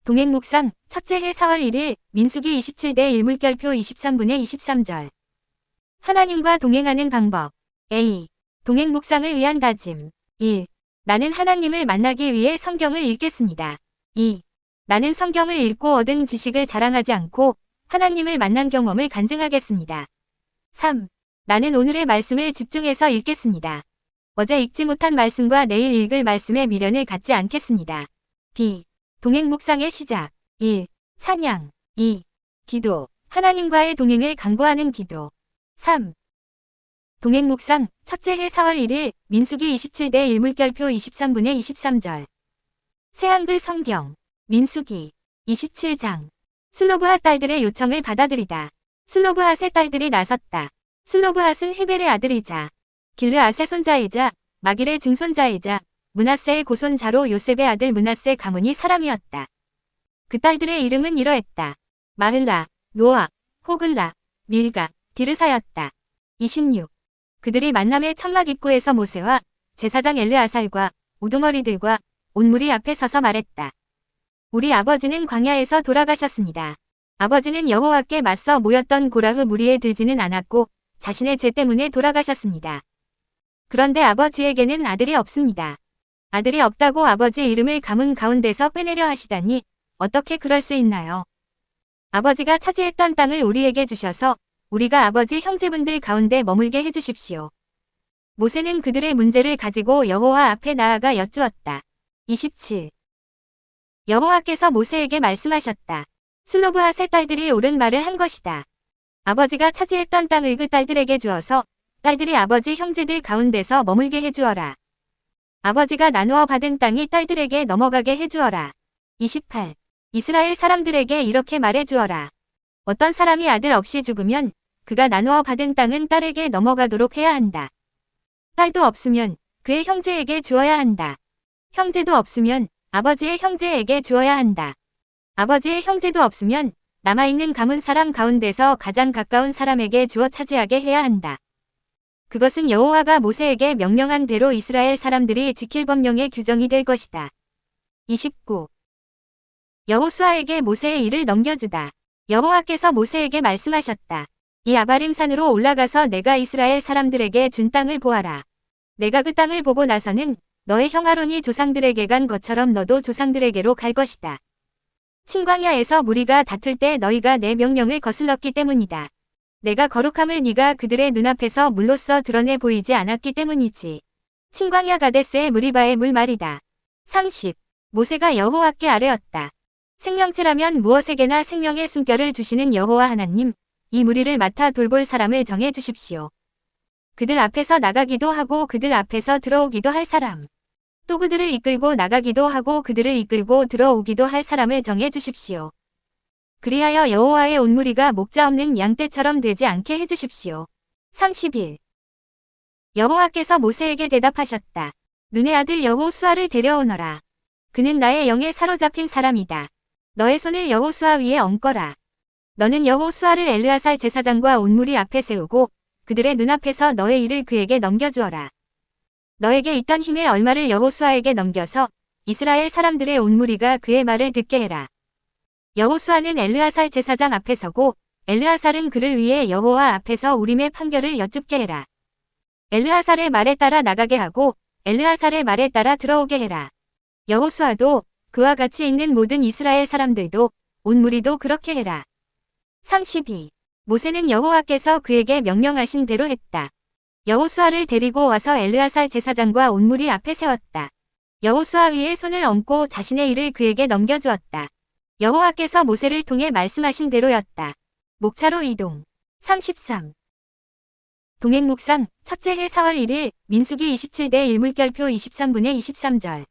동행묵상 첫째 해 4월 1일 민수기 27대 1물결표 23분의 23절. 하나님과 동행하는 방법. A. 동행묵상을 위한 다짐. 1. 나는 하나님을 만나기 위해 성경을 읽겠습니다. 2. 나는 성경을 읽고 얻은 지식을 자랑하지 않고 하나님을 만난 경험을 간증하겠습니다. 3. 나는 오늘의 말씀을 집중해서 읽겠습니다. 어제 읽지 못한 말씀과 내일 읽을 말씀에 미련을 갖지 않겠습니다. B. 동행 묵상의 시작. 1. 찬양. 2. 기도. 하나님과의 동행을 강구하는 기도. 3. 동행 묵상 첫째 해 4월 1일 민수기 27대 1물결표 23분의 23절. 새한글 성경. 민수기 27장. 슬로브핫 딸들의 요청을 받아들이다. 슬로브핫의 딸들이 나섰다. 슬로브핫은 헤벨의 아들이자 길르앗의 손자이자 마길의 증손자이자 므낫세의 고손자로 요셉의 아들 므낫세 가문이 사람이었다. 그 딸들의 이름은 이러했다. 마흘라, 노아, 호글라, 밀가, 디르사였다. 26. 그들이 만남의 천막 입구에서 모세와 제사장 엘르아살과 우두머리들과 온 무리 앞에 서서 말했다. 우리 아버지는 광야에서 돌아가셨습니다. 아버지는 여호와께 맞서 모였던 고라흐 무리에 들지는 않았고 자신의 죄 때문에 돌아가셨습니다. 그런데 아버지에게는 아들이 없습니다. 아들이 없다고 아버지의 이름을 가문 가운데서 빼내려 하시다니 어떻게 그럴 수 있나요? 아버지가 차지했던 땅을 우리에게 주셔서 우리가 아버지 형제분들 가운데 머물게 해주십시오. 모세는 그들의 문제를 가지고 여호와 앞에 나아가 여쭈었다. 27. 여호와께서 모세에게 말씀하셨다. 슬로브핫의 딸들이 옳은 말을 한 것이다. 아버지가 차지했던 땅을 그 딸들에게 주어서 딸들이 아버지 형제들 가운데서 머물게 해주어라. 아버지가 나누어 받은 땅이 딸들에게 넘어가게 해주어라. 28. 이스라엘 사람들에게 이렇게 말해주어라. 어떤 사람이 아들 없이 죽으면 그가 나누어 받은 땅은 딸에게 넘어가도록 해야 한다. 딸도 없으면 그의 형제에게 주어야 한다. 형제도 없으면 아버지의 형제에게 주어야 한다. 아버지의 형제도 없으면 남아있는 가문 사람 가운데서 가장 가까운 사람에게 주어 차지하게 해야 한다. 그것은 여호와가 모세에게 명령한 대로 이스라엘 사람들이 지킬 법령의 규정이 될 것이다. 29. 여호수아에게 모세의 일을 넘겨주다. 여호와께서 모세에게 말씀하셨다. 이 아바림 산으로 올라가서 내가 이스라엘 사람들에게 준 땅을 보아라. 내가 그 땅을 보고 나서는 너의 형 아론이 조상들에게 간 것처럼 너도 조상들에게로 갈 것이다. 친광야에서 무리가 다툴 때 너희가 내 명령을 거슬렀기 때문이다. 내가 거룩함을 네가 그들의 눈앞에서 물로써 드러내 보이지 않았기 때문이지. 친광야 가데스의 무리바의 물 말이다. 30. 모세가 여호와께 아뢰었다. 생명체라면 무엇에게나 생명의 숨결을 주시는 여호와 하나님, 이 무리를 맡아 돌볼 사람을 정해 주십시오. 그들 앞에서 나가기도 하고 그들 앞에서 들어오기도 할 사람. 또 그들을 이끌고 나가기도 하고 그들을 이끌고 들어오기도 할 사람을 정해 주십시오. 그리하여 여호와의 온 무리가 목자 없는 양떼처럼 되지 않게 해주십시오. 31. 여호와께서 모세에게 대답하셨다. 눈의 아들 여호수아를 데려오너라. 그는 나의 영에 사로잡힌 사람이다. 너의 손을 여호수아 위에 얹거라. 너는 여호수아를 엘르아살 제사장과 온 무리 앞에 세우고 그들의 눈앞에서 너의 일을 그에게 넘겨주어라. 너에게 있던 힘의 얼마를 여호수아에게 넘겨서 이스라엘 사람들의 온 무리가 그의 말을 듣게 해라. 여호수아는 엘르아살 제사장 앞에 서고 엘르아살은 그를 위해 여호와 앞에서 우림의 판결을 여쭙게 해라. 엘르아살의 말에 따라 나가게 하고 엘르아살의 말에 따라 들어오게 해라. 여호수아도 그와 같이 있는 모든 이스라엘 사람들도 온 무리도 그렇게 해라. 32. 모세는 여호와께서 그에게 명령하신 대로 했다. 여호수아를 데리고 와서 엘르아살 제사장과 온 무리 앞에 세웠다. 여호수아 위에 손을 얹고 자신의 일을 그에게 넘겨주었다. 여호와께서 모세를 통해 말씀하신 대로였다. 목차로 이동. 33. 동행 묵상 첫째 해 4월 1일 민수기 27대 1물결표 23분의 23절.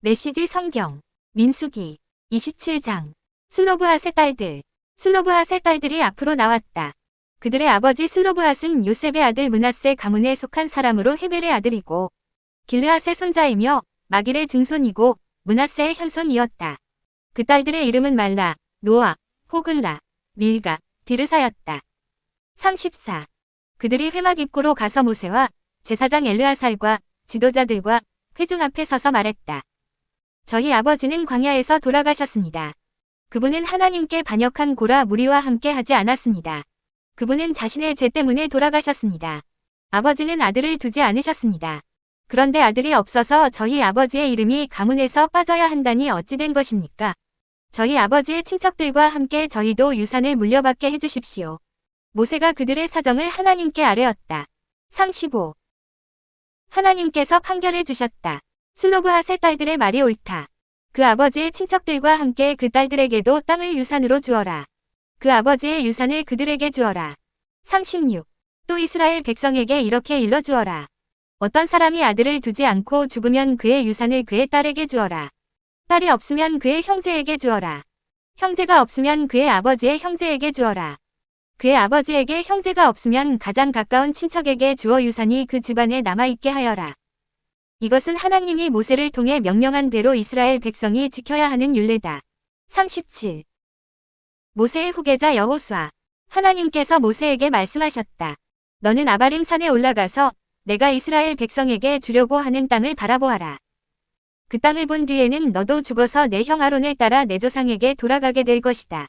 메시지 성경. 민수기 27장. 슬로브핫의 딸들. 슬로브핫의 딸들이 앞으로 나왔다. 그들의 아버지 슬로브핫은 요셉의 아들 므낫세 가문에 속한 사람으로 헤벨의 아들이고 길르앗의 손자이며 마길의 증손이고 므낫세의 현손이었다. 그 딸들의 이름은 말라, 노아, 호글라, 밀가, 디르사였다. 34. 그들이 회막 입구로 가서 모세와 제사장 엘르아살과 지도자들과 회중 앞에 서서 말했다. 저희 아버지는 광야에서 돌아가셨습니다. 그분은 하나님께 반역한 고라 무리와 함께 하지 않았습니다. 그분은 자신의 죄 때문에 돌아가셨습니다. 아버지는 아들을 두지 않으셨습니다. 그런데 아들이 없어서 저희 아버지의 이름이 가문에서 빠져야 한다니 어찌 된 것입니까? 저희 아버지의 친척들과 함께 저희도 유산을 물려받게 해주십시오. 모세가 그들의 사정을 하나님께 아뢰었다. 35. 하나님께서 판결해 주셨다. 슬로브핫의 딸들의 말이 옳다. 그 아버지의 친척들과 함께 그 딸들에게도 땅을 유산으로 주어라. 그 아버지의 유산을 그들에게 주어라. 36. 또 이스라엘 백성에게 이렇게 일러주어라. 어떤 사람이 아들을 두지 않고 죽으면 그의 유산을 그의 딸에게 주어라. 딸이 없으면 그의 형제에게 주어라. 형제가 없으면 그의 아버지의 형제에게 주어라. 그의 아버지에게 형제가 없으면 가장 가까운 친척에게 주어 유산이 그 집안에 남아있게 하여라. 이것은 하나님이 모세를 통해 명령한 대로 이스라엘 백성이 지켜야 하는 율례다. 37. 모세의 후계자 여호수아. 하나님께서 모세에게 말씀하셨다. 너는 아바림 산에 올라가서 내가 이스라엘 백성에게 주려고 하는 땅을 바라보아라. 그 땅을 본 뒤에는 너도 죽어서 내 형 아론을 따라 내 조상에게 돌아가게 될 것이다.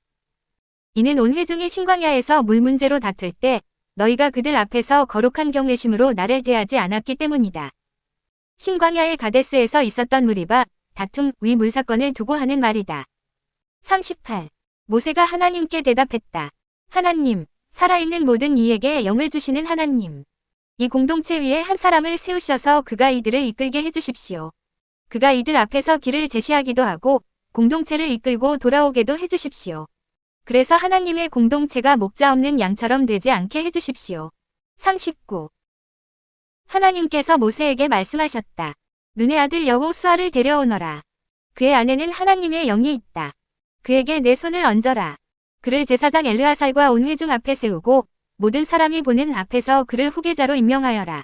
이는 온 회중이 신광야에서 물 문제로 다툴 때 너희가 그들 앞에서 거룩한 경외심으로 나를 대하지 않았기 때문이다. 신광야의 가데스에서 있었던 무리바, 다툼, 위 물사건을 두고 하는 말이다. 38. 모세가 하나님께 대답했다. 하나님, 살아있는 모든 이에게 영을 주시는 하나님. 이 공동체 위에 한 사람을 세우셔서 그가 이들을 이끌게 해주십시오. 그가 이들 앞에서 길을 제시하기도 하고 공동체를 이끌고 돌아오게도 해주십시오. 그래서 하나님의 공동체가 목자 없는 양처럼 되지 않게 해주십시오. 39. 하나님께서 모세에게 말씀하셨다. 눈의 아들 여호수아를 데려오너라. 그의 안에는 하나님의 영이 있다. 그에게 내 손을 얹어라. 그를 제사장 엘르아살과 온 회중 앞에 세우고 모든 사람이 보는 앞에서 그를 후계자로 임명하여라.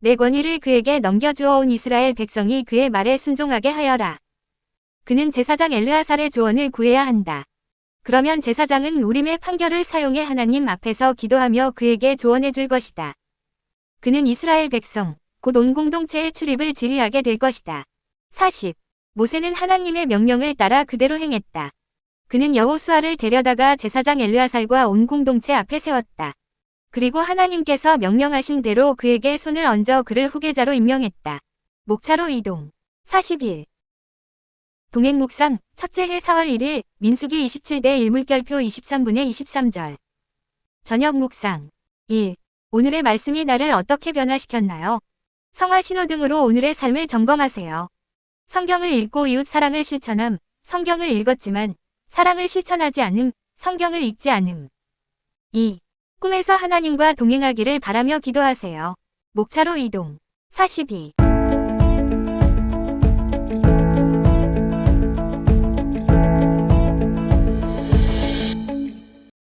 내 권위를 그에게 넘겨주어 온 이스라엘 백성이 그의 말에 순종하게 하여라. 그는 제사장 엘르아살의 조언을 구해야 한다. 그러면 제사장은 우림의 판결을 사용해 하나님 앞에서 기도하며 그에게 조언해 줄 것이다. 그는 이스라엘 백성, 곧 온 공동체의 출입을 지휘하게 될 것이다. 40. 모세는 하나님의 명령을 따라 그대로 행했다. 그는 여호수아를 데려다가 제사장 엘르아살과 온 공동체 앞에 세웠다. 그리고 하나님께서 명령하신 대로 그에게 손을 얹어 그를 후계자로 임명했다. 목차로 이동. 41. 동행 묵상, 첫째 해 4월 1일, 민수기 27대 1물결표 23분의 23절. 저녁 묵상. 1. 오늘의 말씀이 나를 어떻게 변화시켰나요? 성화 신호등으로 오늘의 삶을 점검하세요. 성경을 읽고 이웃 사랑을 실천함. 성경을 읽었지만 사랑을 실천하지 않음. 성경을 읽지 않음. 2. 꿈에서 하나님과 동행하기를 바라며 기도하세요. 목차로 이동. 42.